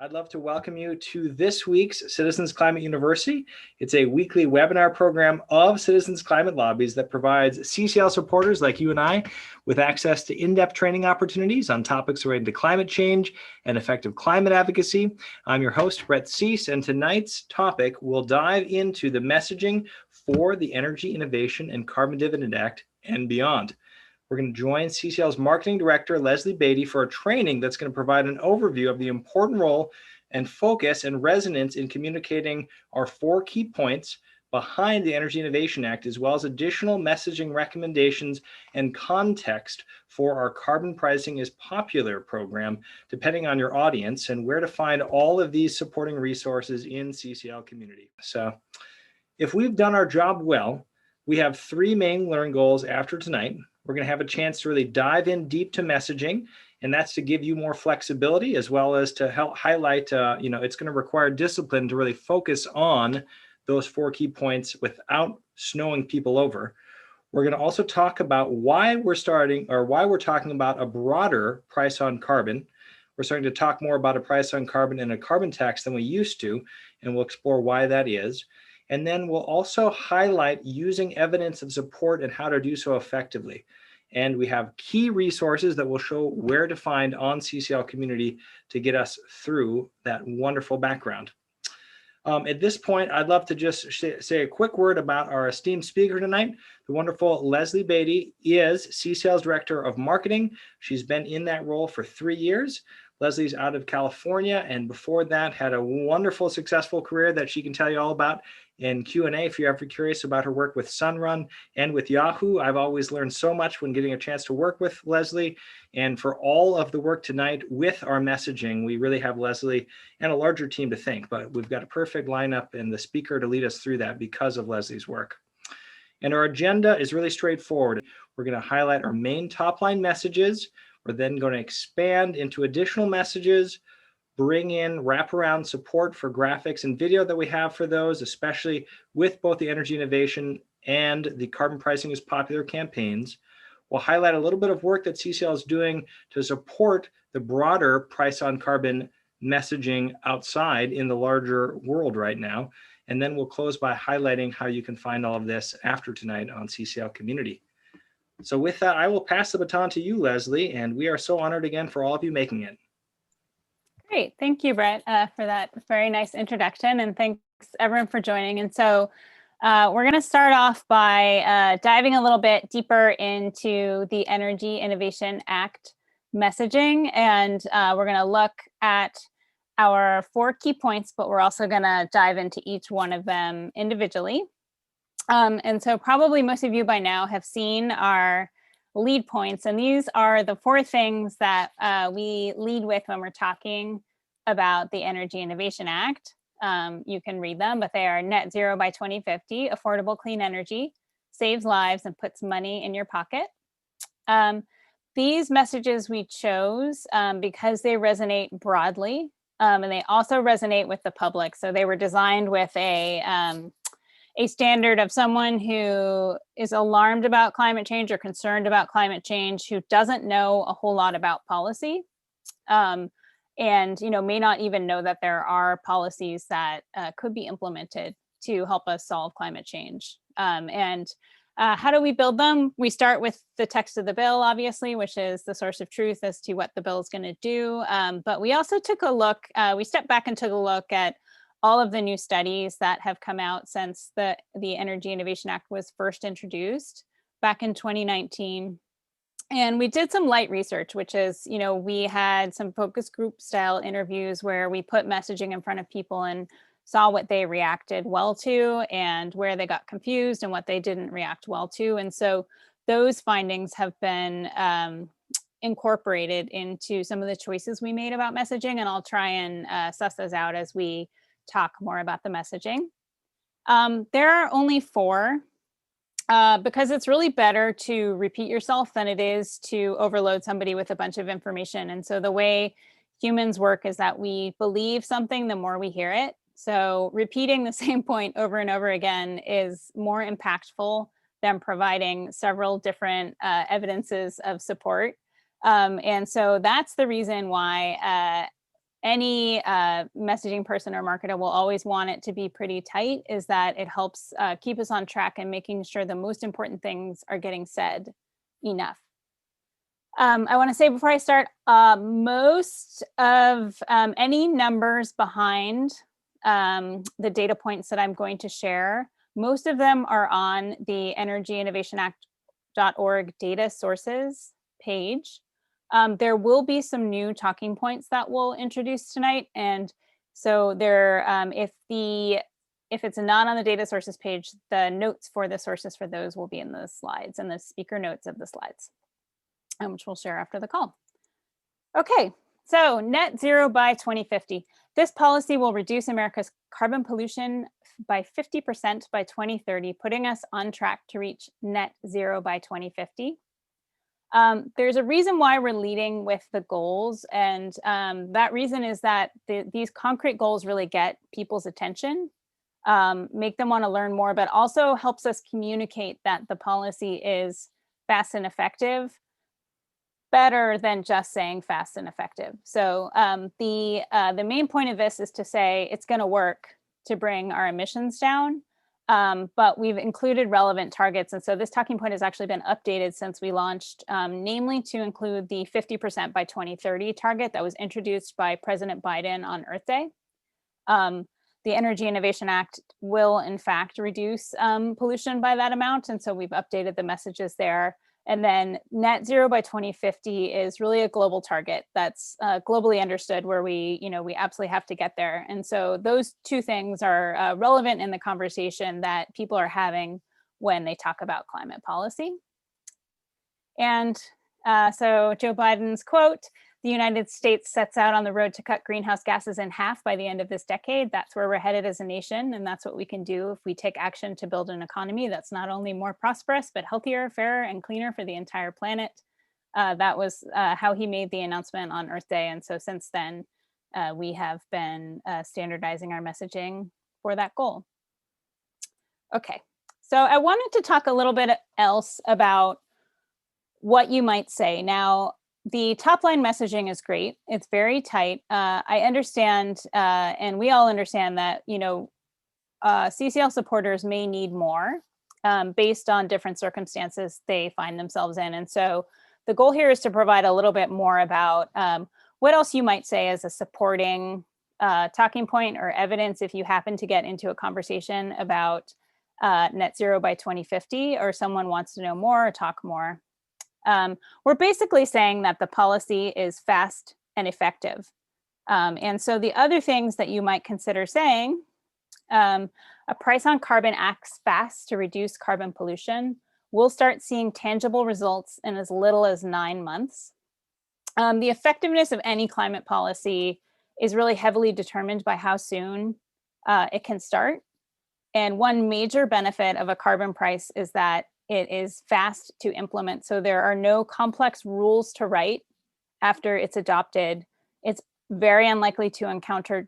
I'd love to welcome you to this week's Citizens Climate University. It's a weekly webinar program of Citizens Climate Lobbies that provides CCL supporters like you and I with access to in-depth training opportunities on topics related to climate change and effective climate advocacy. I'm your host, Brett Cease, and tonight's topic will dive into the messaging for the Energy Innovation and Carbon Dividend Act and beyond. We're going to join CCL's Marketing Director, Lesley Beatty, for a training that's going to provide an overview of the important role and focus and resonance in communicating our 4 key points behind the Energy Innovation Act, as well as additional messaging recommendations and context for our Carbon Pricing is Popular program, depending on your audience, and where to find all of these supporting resources in CCL Community. So if we've done our job well, we have 3 main learning goals after tonight. We're going to have a chance to really dive in deep to messaging, and that's to give you more flexibility as well as to help highlight, it's going to require discipline to really focus on those 4 key points without snowing people over. We're going to also talk about why we're talking about a broader price on carbon. We're starting to talk more about a price on carbon and a carbon tax than we used to, and we'll explore why that is. And then we'll also highlight using evidence of support and how to do so effectively. And we have key resources that will show where to find on CCL Community to get us through that wonderful background. At this point, I'd love to just say a quick word about our esteemed speaker tonight. The wonderful Lesley Beatty is CCL's Director of Marketing. She's been in that role for 3 years. Lesley's out of California, and before that had a wonderful, successful career that she can tell you all about in Q&A if you're ever curious about her work with Sunrun and with Yahoo. I've always learned so much when getting a chance to work with Lesley. And for all of the work tonight with our messaging, we really have Lesley and a larger team to thank, but we've got a perfect lineup and the speaker to lead us through that because of Lesley's work. And our agenda is really straightforward. We're going to highlight our main top line messages. We're then going to expand into additional messages, bring in wraparound support for graphics and video that we have for those, especially with both the Energy Innovation and the Carbon Pricing is Popular campaigns. We'll highlight a little bit of work that CCL is doing to support the broader price on carbon messaging outside in the larger world right now. And then we'll close by highlighting how you can find all of this after tonight on CCL Community. So with that, I will pass the baton to you, Lesley, and we are so honored again for all of you making it. Great. Thank you, Brett, for that very nice introduction. And thanks everyone for joining. And so we're going to start off by diving a little bit deeper into the Energy Innovation Act messaging. And we're going to look at our 4 key points, but we're also going to dive into each one of them individually. And so probably most of you by now have seen our lead points, and these are the 4 things that we lead with when we're talking about the Energy Innovation Act. You can read them, but they are net zero by 2050, affordable clean energy, saves lives and puts money in your pocket. These messages we chose because they resonate broadly, and they also resonate with the public. So they were designed with a standard of someone who is alarmed about climate change or concerned about climate change, who doesn't know a whole lot about policy, and may not even know that there are policies that could be implemented to help us solve climate change. How do we build them? We start with the text of the bill, obviously, which is the source of truth as to what the bill is going to do. But we also took a look, we stepped back and took a look at all of the new studies that have come out since the Energy Innovation Act was first introduced back in 2019. And we did some light research, which is, we had some focus group style interviews where we put messaging in front of people and saw what they reacted well to and where they got confused and what they didn't react well to. And so those findings have been incorporated into some of the choices we made about messaging. And I'll try and suss those out as we talk more about the messaging. There are only 4 because it's really better to repeat yourself than it is to overload somebody with a bunch of information. And so the way humans work is that we believe something the more we hear it. So repeating the same point over and over again is more impactful than providing several different evidences of support. And so that's the reason why any messaging person or marketer will always want it to be pretty tight, is that it helps keep us on track and making sure the most important things are getting said enough. I want to say before I start, most of any numbers behind the data points that I'm going to share, most of them are on the energyinnovationact.org data sources page. There will be some new talking points that we'll introduce tonight. And so there, if it's not on the data sources page, the notes for the sources for those will be in the slides and the speaker notes of the slides, which we'll share after the call. Okay, so net zero by 2050. This policy will reduce America's carbon pollution by 50% by 2030, putting us on track to reach net zero by 2050. There's a reason why we're leading with the goals, and that reason is that these concrete goals really get people's attention, make them want to learn more, but also helps us communicate that the policy is fast and effective, better than just saying fast and effective. So the main point of this is to say it's going to work to bring our emissions down, but we've included relevant targets. And so this talking point has actually been updated since we launched, namely to include the 50% by 2030 target that was introduced by President Biden on Earth Day. The Energy Innovation Act will, in fact, reduce pollution by that amount. And so we've updated the messages there. And then net zero by 2050 is really a global target that's globally understood, where we absolutely have to get there. And so those two things are relevant in the conversation that people are having when they talk about climate policy. And so Joe Biden's quote, "The United States sets out on the road to cut greenhouse gases in half by the end of this decade. That's where we're headed as a nation. And that's what we can do if we take action to build an economy that's not only more prosperous, but healthier, fairer, and cleaner for the entire planet." That was how he made the announcement on Earth Day. And so since then, we have been standardizing our messaging for that goal. Okay, so I wanted to talk a little bit else about what you might say. Now, the top line messaging is great. It's very tight. I understand, and we all understand that, CCL supporters may need more based on different circumstances they find themselves in. And so the goal here is to provide a little bit more about what else you might say as a supporting talking point or evidence if you happen to get into a conversation about net zero by 2050, or someone wants to know more or talk more. We're basically saying that the policy is fast and effective. And so the other things that you might consider saying, a price on carbon acts fast to reduce carbon pollution. We'll start seeing tangible results in as little as 9 months. The effectiveness of any climate policy is really heavily determined by how soon it can start. And one major benefit of a carbon price is that it is fast to implement. So there are no complex rules to write after it's adopted. It's very unlikely to encounter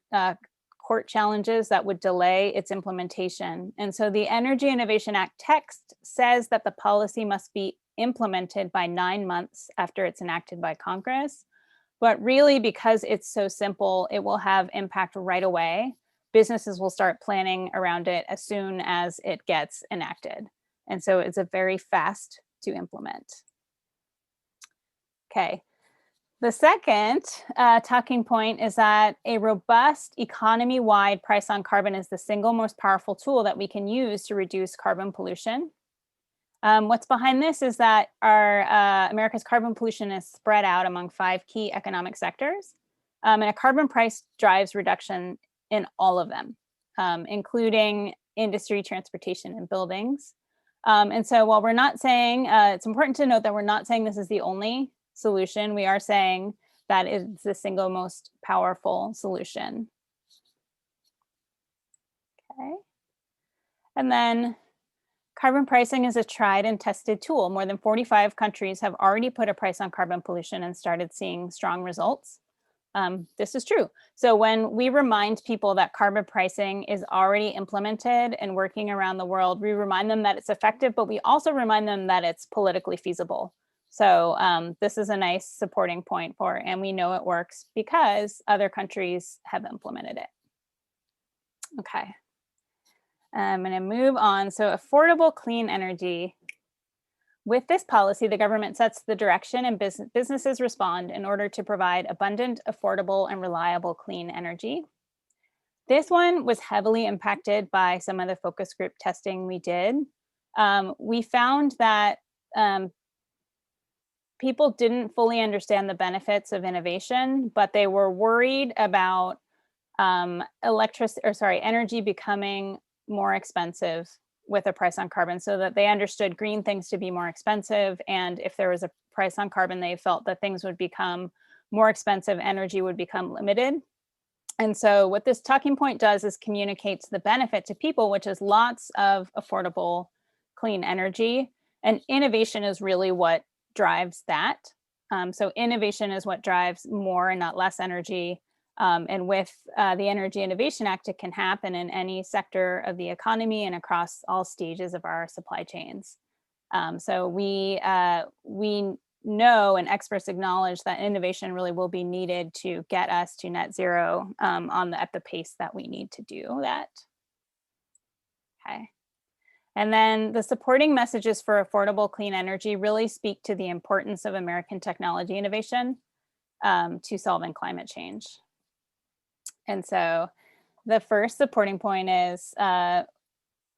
court challenges that would delay its implementation. And so the Energy Innovation Act text says that the policy must be implemented by 9 months after it's enacted by Congress. But really, because it's so simple, it will have impact right away. Businesses will start planning around it as soon as it gets enacted. And so it's a very fast to implement. Okay. The second talking point is that a robust economy-wide price on carbon is the single most powerful tool that we can use to reduce carbon pollution. What's behind this is that America's carbon pollution is spread out among 5 key economic sectors, and a carbon price drives reduction in all of them, including industry, transportation, and buildings. And so while we're not saying, it's important to note that we're not saying this is the only solution. We are saying that it's the single most powerful solution. Okay. And then carbon pricing is a tried and tested tool. More than 45 countries have already put a price on carbon pollution and started seeing strong results. This is true. So when we remind people that carbon pricing is already implemented and working around the world, we remind them that it's effective, but we also remind them that it's politically feasible. So this is a nice supporting point for, and we know it works because other countries have implemented it. Okay, I'm going to move on. So affordable clean energy. With this policy, the government sets the direction and businesses respond in order to provide abundant, affordable, and reliable clean energy. This one was heavily impacted by some of the focus group testing we did. We found that people didn't fully understand the benefits of innovation, but they were worried about energy becoming more expensive with a price on carbon, so that they understood green things to be more expensive. And if there was a price on carbon, they felt that things would become more expensive, energy would become limited. And so what this talking point does is communicates the benefit to people, which is lots of affordable clean energy. And innovation is really what drives that. So innovation is what drives more and not less energy. And with the Energy Innovation Act, it can happen in any sector of the economy and across all stages of our supply chains. So we know, and experts acknowledge, that innovation really will be needed to get us to net zero at the pace that we need to do that. Okay. And then the supporting messages for affordable clean energy really speak to the importance of American technology innovation to solving climate change. And so the first supporting point is,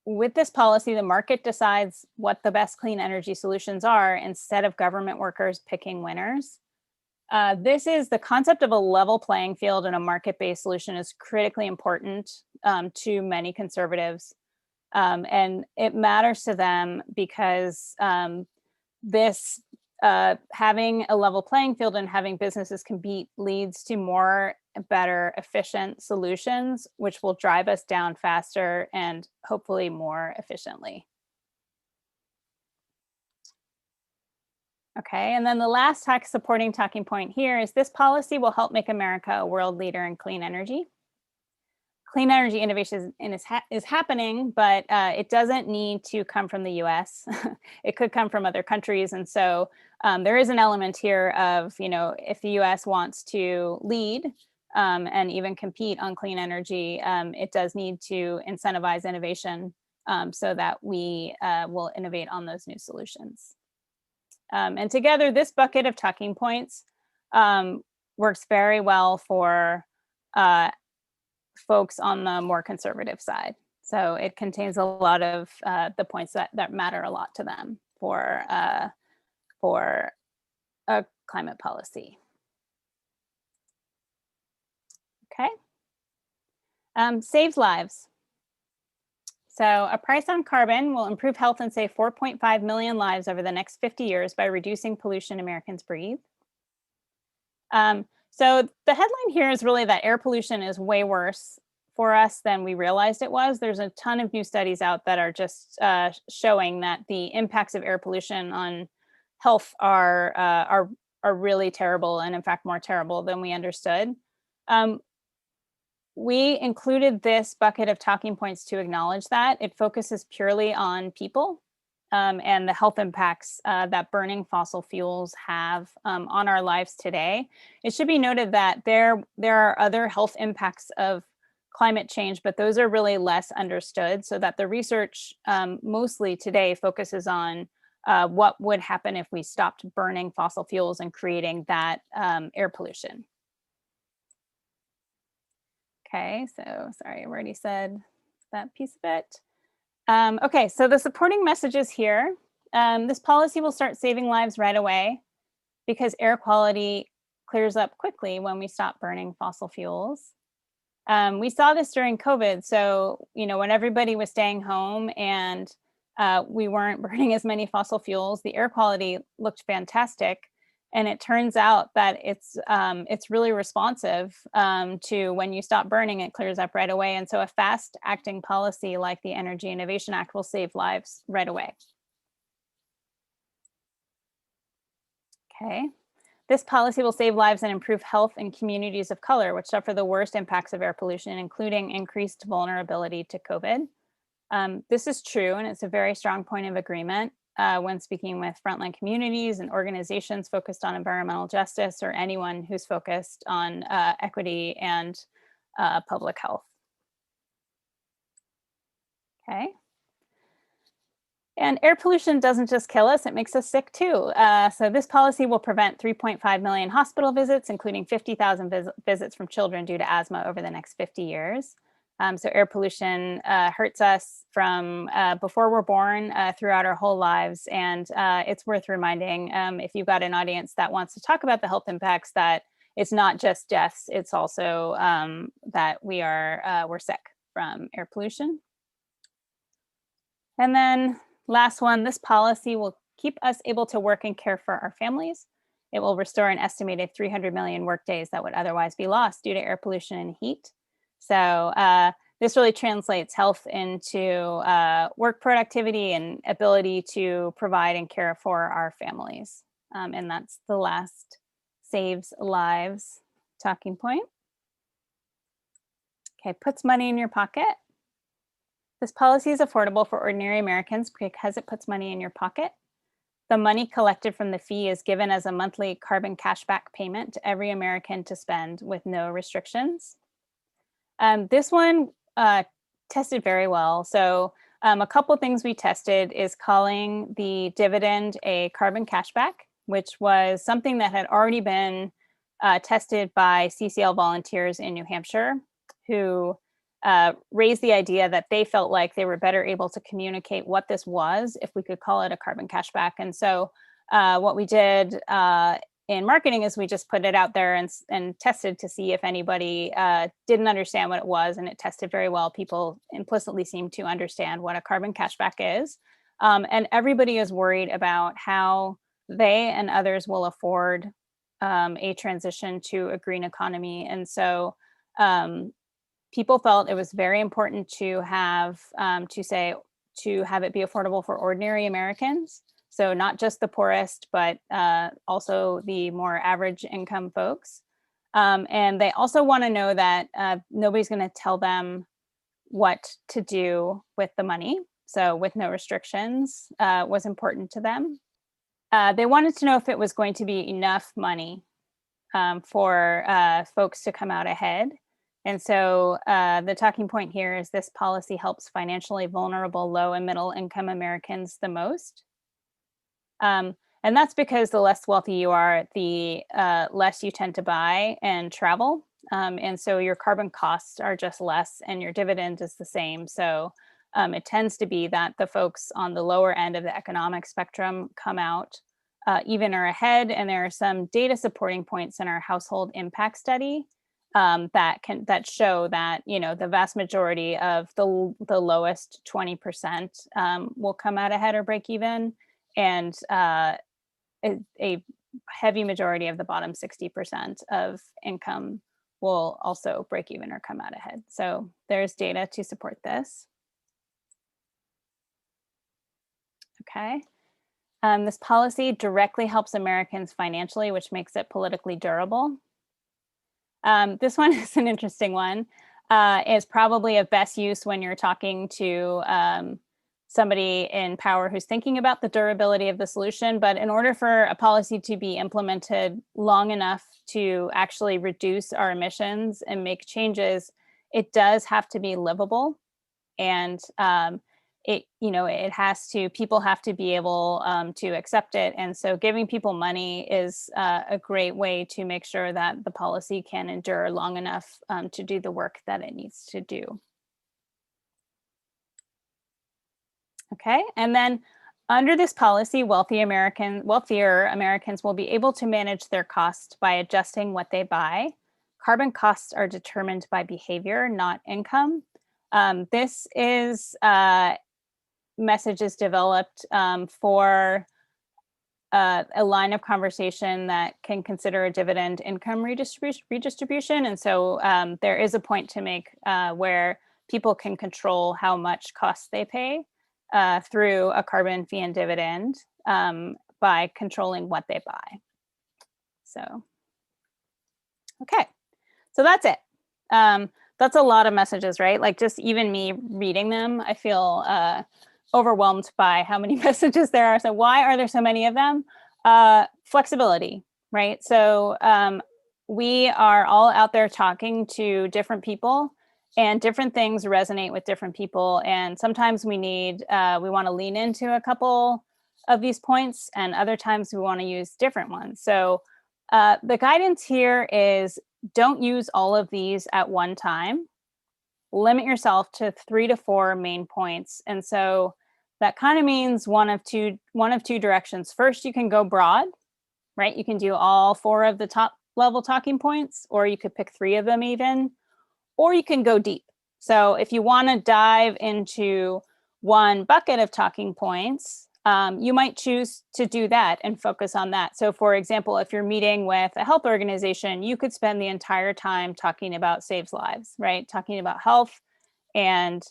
with this policy, the market decides what the best clean energy solutions are instead of government workers picking winners. This is the concept of a level playing field, and a market-based solution is critically important to many conservatives. And it matters to them because this having a level playing field and having businesses compete leads to more, better, efficient solutions, which will drive us down faster and hopefully more efficiently. Okay, and then the last supporting talking point here is this policy will help make America a world leader in clean energy. Clean energy innovation is happening, but it doesn't need to come from the US. It could come from other countries. And so there is an element here of, if the US wants to lead and even compete on clean energy, it does need to incentivize innovation so that we will innovate on those new solutions. And together, this bucket of talking points works very well for folks on the more conservative side. So it contains a lot of the points that matter a lot to them for a climate policy. Okay. Saves lives. So a price on carbon will improve health and save 4.5 million lives over the next 50 years by reducing pollution Americans breathe. So the headline here is really that air pollution is way worse for us than we realized it was. There's a ton of new studies out that are just showing that the impacts of air pollution on health are really terrible, and in fact more terrible than we understood. We included this bucket of talking points to acknowledge that. It focuses purely on people and the health impacts that burning fossil fuels have on our lives today. It should be noted that there are other health impacts of climate change, but those are really less understood, so that the research mostly today focuses on what would happen if we stopped burning fossil fuels and creating that air pollution. Okay, so sorry, I've already said that piece of it. Okay, so the supporting messages here. This policy will start saving lives right away because air quality clears up quickly when we stop burning fossil fuels. We saw this during COVID. So, when everybody was staying home and we weren't burning as many fossil fuels, the air quality looked fantastic. And it turns out that it's really responsive to when you stop burning, it clears up right away. And so a fast acting policy like the Energy Innovation Act will save lives right away. Okay. This policy will save lives and improve health in communities of color, which suffer the worst impacts of air pollution, including increased vulnerability to COVID. This is true, and it's a very strong point of agreement. when speaking with frontline communities and organizations focused on environmental justice, or anyone who's focused on equity and public health. Okay. And air pollution doesn't just kill us, it makes us sick too. So this policy will prevent 3.5 million hospital visits, including 50,000 visits from children due to asthma over the next 50 years. So air pollution hurts us from before we're born throughout our whole lives. And it's worth reminding, if you've got an audience that wants to talk about the health impacts, that it's not just deaths, it's also that we're sick from air pollution. And then last one, this policy will keep us able to work and care for our families. It will restore an estimated 300 million workdays that would otherwise be lost due to air pollution and heat. So this really translates health into work productivity and ability to provide and care for our families. And that's the last saves lives talking point. Okay, puts money in your pocket. This policy is affordable for ordinary Americans because it puts money in your pocket. The money collected from the fee is given as a monthly carbon cashback payment to every American to spend with no restrictions. This one tested very well. So a couple things we tested is calling the dividend a carbon cashback, which was something that had already been tested by CCL volunteers in New Hampshire, who raised the idea that they felt like they were better able to communicate what this was if we could call it a carbon cashback. And so what we did in marketing is we just put it out there and tested to see if anybody didn't understand what it was, and it tested very well. People implicitly seemed to understand what a carbon cashback is. And everybody is worried about how they and others will afford a transition to a green economy. And so people felt it was very important to have to have it be affordable for ordinary Americans. So not just the poorest, but also the more average income folks. And they also want to know that nobody's going to tell them what to do with the money. So with no restrictions was important to them. They wanted to know if it was going to be enough money for folks to come out ahead. And so the talking point here is this policy helps financially vulnerable low and middle income Americans the most. And that's because the less wealthy you are, the less you tend to buy and travel. And so your carbon costs are just less and your dividend is the same. So it tends to be that the folks on the lower end of the economic spectrum come out even or ahead. And there are some data supporting points in our household impact study that show that, you know, the vast majority of the lowest 20% will come out ahead or break even, and a heavy majority of the bottom 60% of income will also break even or come out ahead. So there's data to support this. Okay. This policy directly helps Americans financially, which makes it politically durable. This one is an interesting one. It's probably of best use when you're talking to somebody in power who's thinking about the durability of the solution. But in order for a policy to be implemented long enough to actually reduce our emissions and make changes, it does have to be livable. And people have to be able to accept it. And so giving people money is a great way to make sure that the policy can endure long enough to do the work that it needs to do. Okay, and then under this policy, wealthier Americans will be able to manage their costs by adjusting what they buy. Carbon costs are determined by behavior, not income. This is messages developed for a line of conversation that can consider a dividend income redistribution. And so there is a point to make where people can control how much costs they pay through a carbon fee and dividend by controlling what they buy. So, okay, so that's it. That's a lot of messages, right? Like just even me reading them, I feel overwhelmed by how many messages there are. So why are there so many of them? Flexibility, right? So we are all out there talking to different people, and different things resonate with different people. And sometimes we want to lean into a couple of these points, and other times we want to use different ones. So the guidance here is don't use all of these at one time. Limit yourself to 3 to 4 main points. And so that kind of means one of two directions. First, you can go broad, right? You can do all 4 of the top level talking points, or you could pick 3 of them even, or you can go deep. So if you want to dive into one bucket of talking points, you might choose to do that and focus on that. So for example, if you're meeting with a health organization, you could spend the entire time talking about saves lives, right? Talking about health and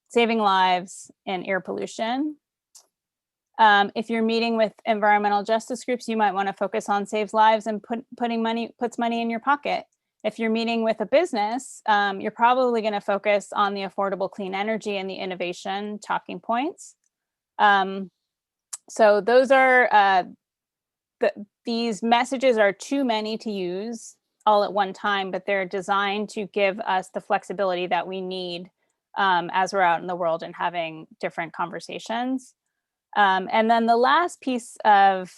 saving lives and air pollution. If you're meeting with environmental justice groups, you might want to focus on saves lives and puts money in your pocket. If you're meeting with a business, you're probably going to focus on the affordable clean energy and the innovation talking points. So those are, these messages are too many to use all at one time, but they're designed to give us the flexibility that we need as we're out in the world and having different conversations. And then the last piece of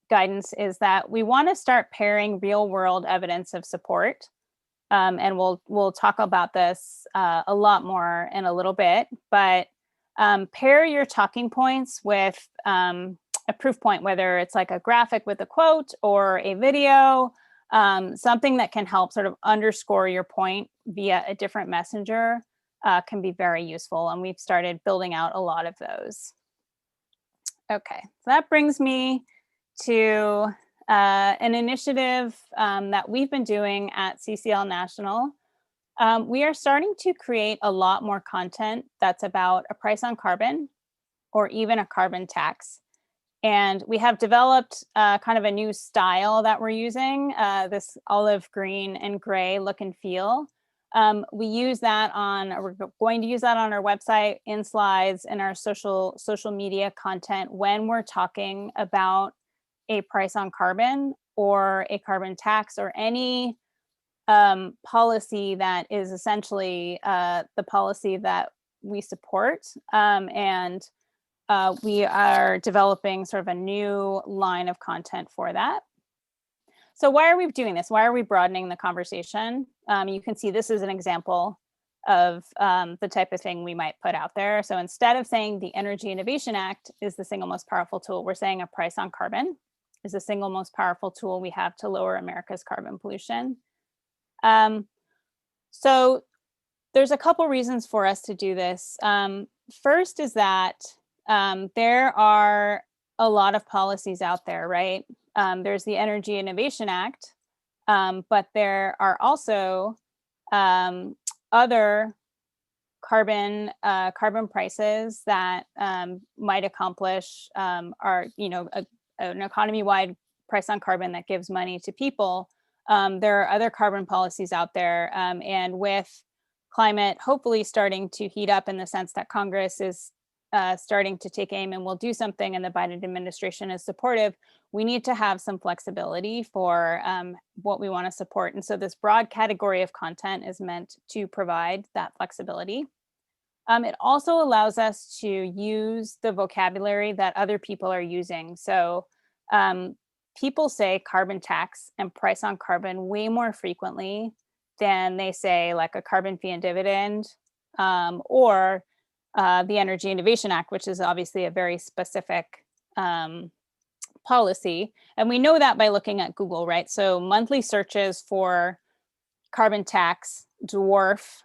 guidance is that we want to start pairing real world evidence of support. And we'll talk about this a lot more in a little bit, but pair your talking points with a proof point, whether it's like a graphic with a quote or a video, something that can help sort of underscore your point via a different messenger can be very useful. And we've started building out a lot of those. Okay, so that brings me to an initiative that we've been doing at CCL National. We are starting to create a lot more content that's about a price on carbon or even a carbon tax. And we have developed kind of a new style that we're using, this olive green and gray look and feel. We're going to use that on our website, in slides, in our social media content when we're talking about a price on carbon or a carbon tax or any policy that is essentially the policy that we support. And we are developing sort of a new line of content for that. So why are we doing this? Why are we broadening the conversation? You can see this is an example of the type of thing we might put out there. So instead of saying the Energy Innovation Act is the single most powerful tool, we're saying a price on carbon is the single most powerful tool we have to lower America's carbon pollution. So there's a couple reasons for us to do this. First is that there are a lot of policies out there, right? There's the Energy Innovation Act, but there are also other carbon prices that might accomplish an economy-wide price on carbon that gives money to people. There are other carbon policies out there, and with climate hopefully starting to heat up in the sense that Congress is starting to take aim and will do something, and the Biden administration is supportive, we need to have some flexibility for what we want to support. And so this broad category of content is meant to provide that flexibility. It also allows us to use the vocabulary that other people are using. So people say carbon tax and price on carbon way more frequently than they say like a carbon fee and dividend or the Energy Innovation Act, which is obviously a very specific policy. And we know that by looking at Google, right? So monthly searches for carbon tax dwarf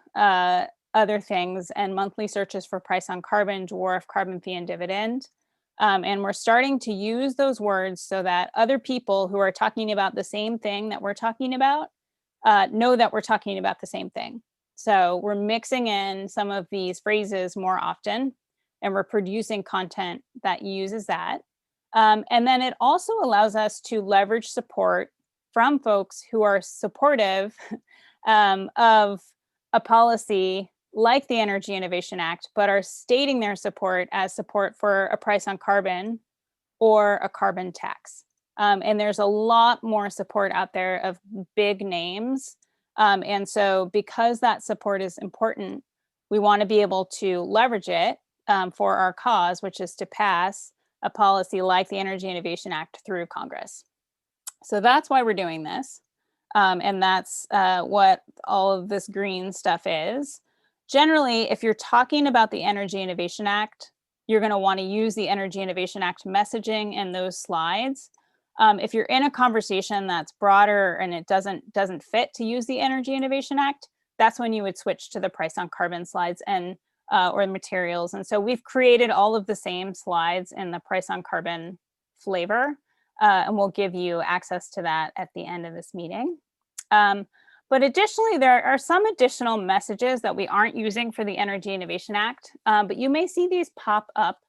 other things, and monthly searches for price on carbon dwarf carbon fee and dividend. And we're starting to use those words so that other people who are talking about the same thing that we're talking about know that we're talking about the same thing. So we're mixing in some of these phrases more often, and we're producing content that uses that. And then it also allows us to leverage support from folks who are supportive of a policy like the Energy Innovation Act, but are stating their support as support for a price on carbon or a carbon tax. And there's a lot more support out there of big names. And so because that support is important, we want to be able to leverage it for our cause, which is to pass a policy like the Energy Innovation Act through Congress. So that's why we're doing this. And that's what all of this green stuff is. Generally, if you're talking about the Energy Innovation Act, you're going to want to use the Energy Innovation Act messaging in those slides. If you're in a conversation that's broader and it doesn't fit to use the Energy Innovation Act, that's when you would switch to the price on carbon slides and or the materials. And so we've created all of the same slides in the price on carbon flavor, and we'll give you access to that at the end of this meeting. But additionally, there are some additional messages that we aren't using for the Energy Innovation Act, but you may see these pop up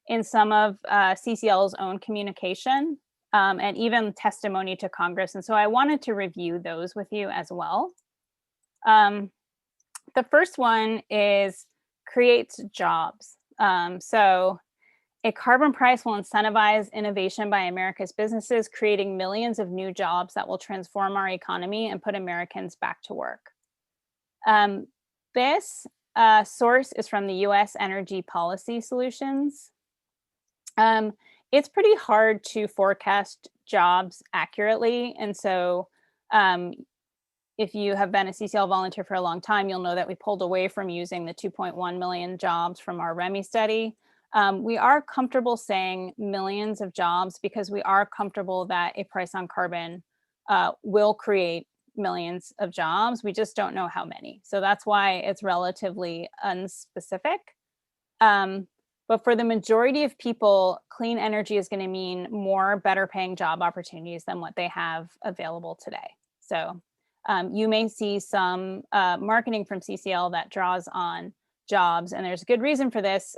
in some of CCL's own communication and even testimony to Congress. And so I wanted to review those with you as well. The first one is creates jobs. So a carbon price will incentivize innovation by America's businesses, creating millions of new jobs that will transform our economy and put Americans back to work. This source is from the U.S. Energy Policy Solutions. It's pretty hard to forecast jobs accurately. And so if you have been a CCL volunteer for a long time, you'll know that we pulled away from using the 2.1 million jobs from our REMI study. We are comfortable saying millions of jobs because we are comfortable that a price on carbon will create millions of jobs. We just don't know how many. So that's why it's relatively unspecific. But for the majority of people, clean energy is going to mean more better paying job opportunities than what they have available today. So you may see some marketing from CCL that draws on jobs. And there's a good reason for this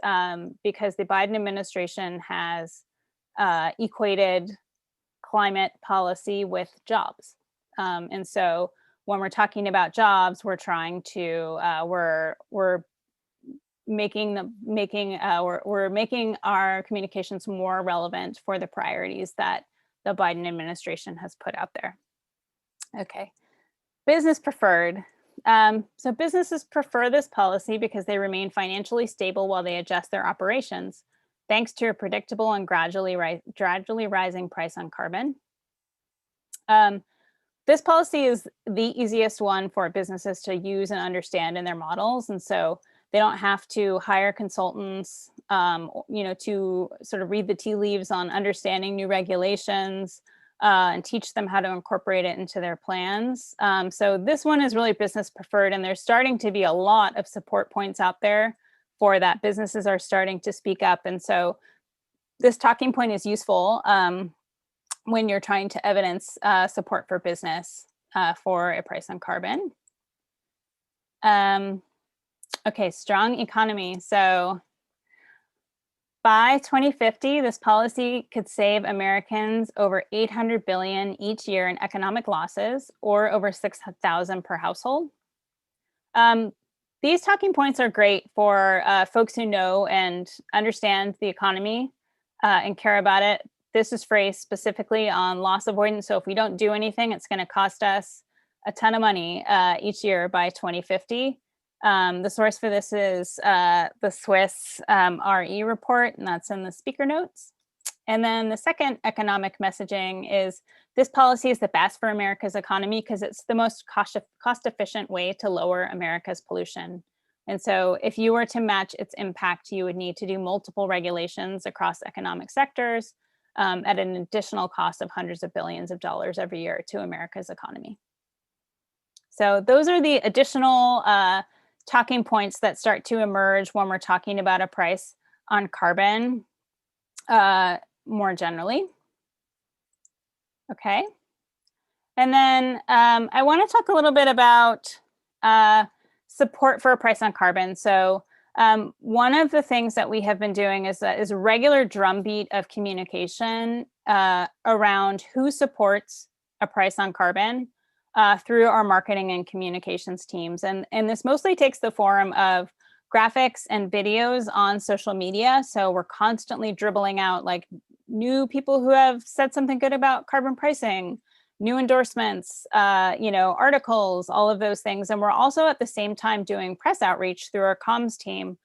because the Biden administration has equated climate policy with jobs. And so when we're talking about jobs, we're trying to, we're making our communications more relevant for the priorities that the Biden administration has put out there. Okay, business preferred. So businesses prefer this policy because they remain financially stable while they adjust their operations, thanks to a predictable and gradually rising price on carbon. This policy is the easiest one for businesses to use and understand in their models. And so they don't have to hire consultants, to sort of read the tea leaves on understanding new regulations, and teach them how to incorporate it into their plans. So this one is really business preferred, and there's starting to be a lot of support points out there for that. Businesses are starting to speak up. And so this talking point is useful when you're trying to evidence support for business for a price on carbon. Okay, strong economy. So by 2050, this policy could save Americans over $800 billion each year in economic losses, or over $6,000 per household. These talking points are great for folks who know and understand the economy and care about it. This is phrased specifically on loss avoidance. So if we don't do anything, it's going to cost us a ton of money each year by 2050. The source for this is the Swiss RE report, and that's in the speaker notes. And then the second economic messaging is this policy is the best for America's economy because it's the most cost-efficient way to lower America's pollution. And so if you were to match its impact, you would need to do multiple regulations across economic sectors at an additional cost of hundreds of billions of dollars every year to America's economy. So those are the additional talking points that start to emerge when we're talking about a price on carbon more generally. Okay. And then I want to talk a little bit about support for a price on carbon. So one of the things that we have been doing is a regular drumbeat of communication around who supports a price on carbon. through our marketing and communications teams. And this mostly takes the form of graphics and videos on social media. So we're constantly dribbling out like new people who have said something good about carbon pricing, new endorsements, articles, all of those things. And we're also at the same time doing press outreach through our comms team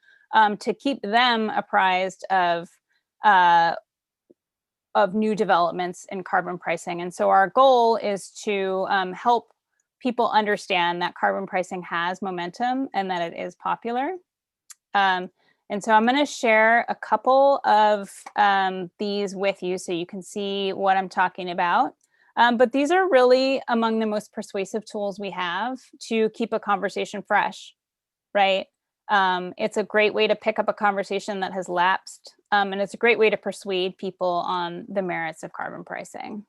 to keep them apprised of new developments in carbon pricing. And so our goal is to help people understand that carbon pricing has momentum and that it is popular. And so I'm going to share a couple of these with you so you can see what I'm talking about. But these are really among the most persuasive tools we have to keep a conversation fresh, right? It's a great way to pick up a conversation that has lapsed, and it's a great way to persuade people on the merits of carbon pricing.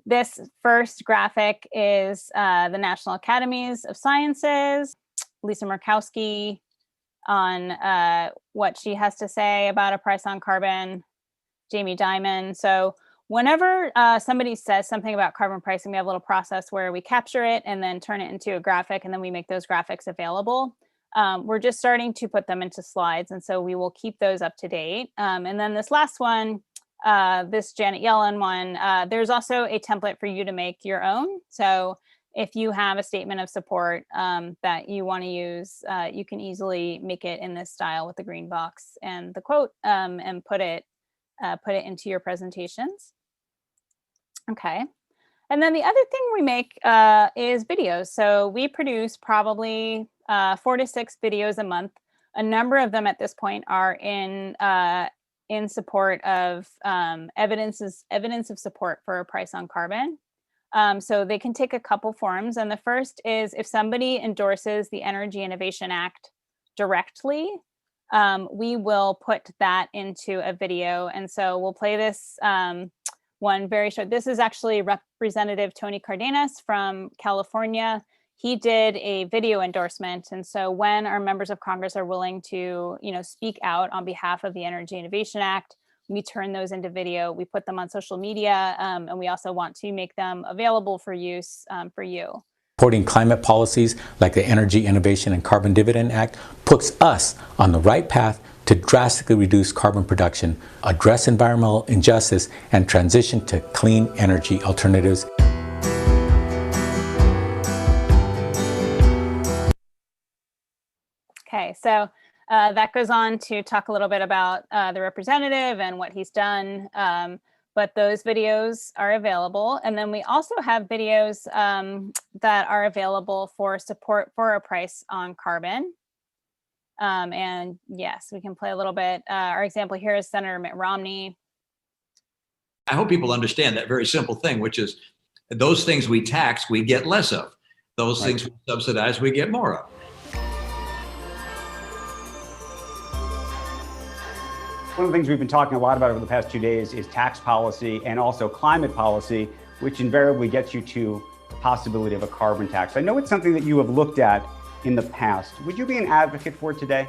This first graphic is the National Academies of Sciences, Lisa Murkowski, on what she has to say about a price on carbon, Jamie Dimon. So whenever somebody says something about carbon pricing, we have a little process where we capture it and then turn it into a graphic, and then we make those graphics available. We're just starting to put them into slides, and so we will keep those up to date. And then this last one, this Janet Yellen one, there's also a template for you to make your own. So if you have a statement of support that you want to use, you can easily make it in this style with the green box and the quote, and put it into your presentations. Okay. And then the other thing we make is videos. So we produce probably 4 to 6 videos a month. A number of them at this point are in support of evidence of support for a price on carbon. So they can take a couple forms. And the first is if somebody endorses the Energy Innovation Act directly, we will put that into a video. And so we'll play this one very short. This is actually Representative Tony Cardenas from California. He did a video endorsement. And so when our members of Congress are willing to, speak out on behalf of the Energy Innovation Act, we turn those into video, we put them on social media, and we also want to make them available for use for you. Supporting climate policies like the Energy Innovation and Carbon Dividend Act puts us on the right path to drastically reduce carbon production, address environmental injustice, and transition to clean energy alternatives. Okay, so that goes on to talk a little bit about the representative and what he's done. But those videos are available. And then we also have videos that are available for support for a price on carbon. And yes, we can play a little bit. Our example here is Senator Mitt Romney. I hope people understand that very simple thing, which is those things we tax, we get less of. Those things we subsidize, we get more of. One of the things we've been talking a lot about over the past 2 days is tax policy and also climate policy, which invariably gets you to the possibility of a carbon tax. I know it's something that you have looked at in the past. Would you be an advocate for it today?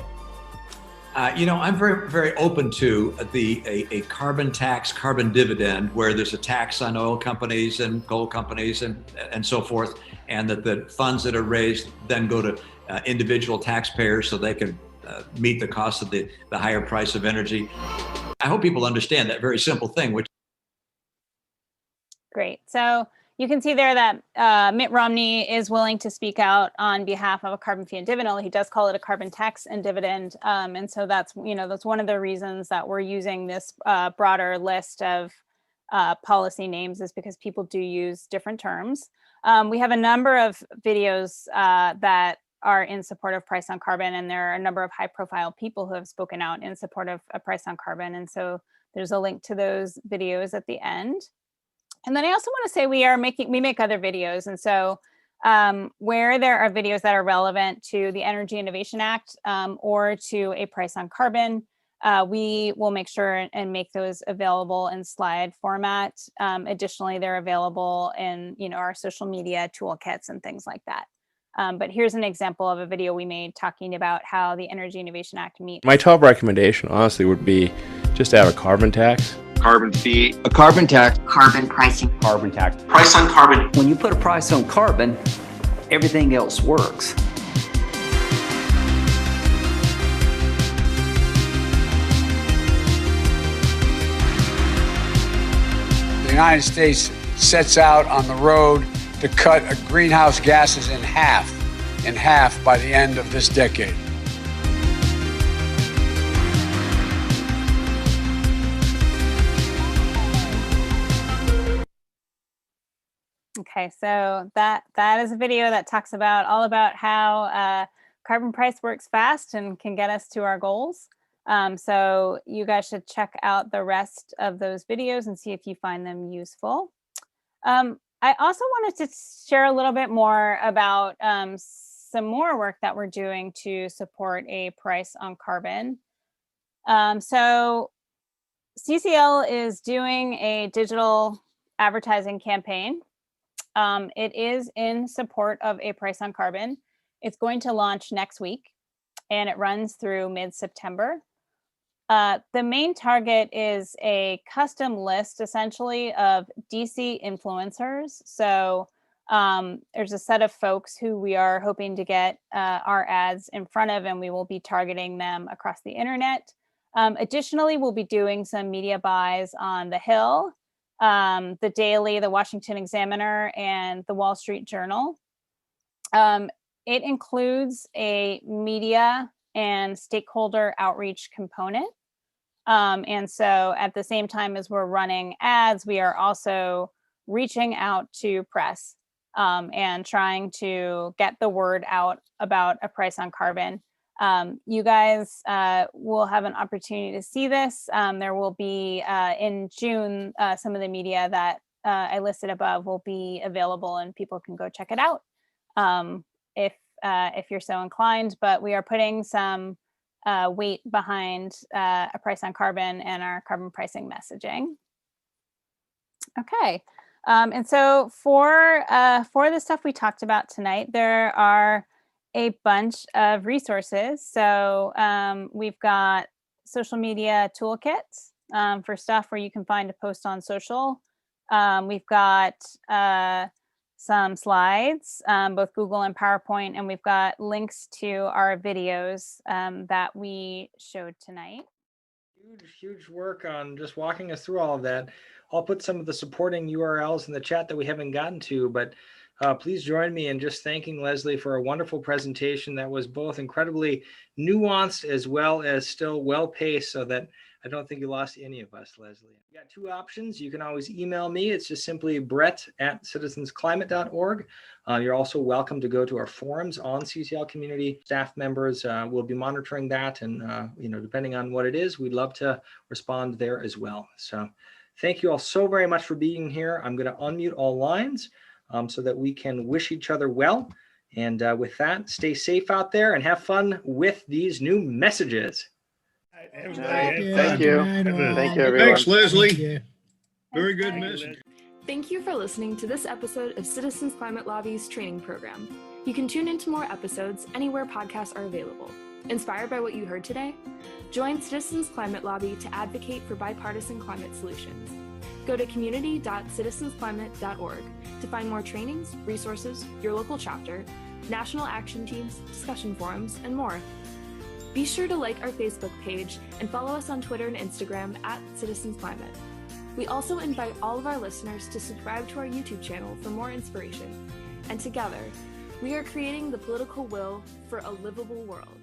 I'm very, very open to a carbon tax, carbon dividend, where there's a tax on oil companies and coal companies and so forth, and that the funds that are raised then go to individual taxpayers so they can meet the cost of the higher price of energy. I hope people understand that very simple thing. Great. So you can see there that Mitt Romney is willing to speak out on behalf of a carbon fee and dividend. He does call it a carbon tax and dividend. And so that's one of the reasons that we're using this broader list of policy names, is because people do use different terms. We have a number of videos that are in support of price on carbon, and there are a number of high-profile people who have spoken out in support of a price on carbon. And so there's a link to those videos at the end. And then I also want to say we make other videos. And so where there are videos that are relevant to the Energy Innovation Act or to a price on carbon, we will make sure and make those available in slide format. Additionally, they're available in our social media toolkits and things like that. But here's an example of a video we made talking about how the Energy Innovation Act meets. My top recommendation, honestly, would be just to have a carbon tax. carbon fee, a carbon tax, carbon pricing, carbon tax, price on carbon. When you put a price on carbon, everything else works. The United States sets out on the road to cut greenhouse gases in half by the end of this decade. Okay, so that is a video that talks about all about how carbon price works fast and can get us to our goals. So you guys should check out the rest of those videos and see if you find them useful. I also wanted to share a little bit more about some more work that we're doing to support a price on carbon. So CCL is doing a digital advertising campaign. It is in support of a price on carbon. It's going to launch next week and it runs through mid-September. The main target is a custom list, essentially, of DC influencers. So there's a set of folks who we are hoping to get our ads in front of, and we will be targeting them across the internet. Additionally, we'll be doing some media buys on The Hill, The Daily, The Washington Examiner, and The Wall Street Journal. It includes a media and stakeholder outreach component. And so at the same time as we're running ads, we are also reaching out to press and trying to get the word out about a price on carbon. You guys will have an opportunity to see this. There will be in June, some of the media that I listed above will be available and people can go check it out if you're so inclined. But we are putting some weight behind a price on carbon and our carbon pricing messaging. Okay, and so for the stuff we talked about tonight, there are a bunch of resources. So we've got social media toolkits for stuff where you can find a post on social. We've got some slides, both Google and PowerPoint, and we've got links to our videos that we showed tonight. Huge work on just walking us through all of that. I'll put some of the supporting URLs in the chat that we haven't gotten to, but please join me in just thanking Lesley for a wonderful presentation that was both incredibly nuanced as well as still well-paced, so that I don't think you lost any of us, Lesley. You got two options. You can always email me. It's just simply brett@citizensclimate.org. You're also welcome to go to our forums on CCL Community. Staff members will be monitoring that, and depending on what it is, we'd love to respond there as well. So thank you all so very much for being here. I'm going to unmute all lines so that we can wish each other well. And with that, stay safe out there and have fun with these new messages. Thank you. Thank you, everyone. Thanks, Lesley. Very good message. Thank you for listening to this episode of Citizens Climate Lobby's training program. You can tune into more episodes anywhere podcasts are available. Inspired by what you heard today? Join Citizens Climate Lobby to advocate for bipartisan climate solutions. Go to community.citizensclimate.org to find more trainings, resources, your local chapter, national action teams, discussion forums, and more. Be sure to like our Facebook page and follow us on Twitter and Instagram @CitizensClimate. We also invite all of our listeners to subscribe to our YouTube channel for more inspiration. And together, we are creating the political will for a livable world.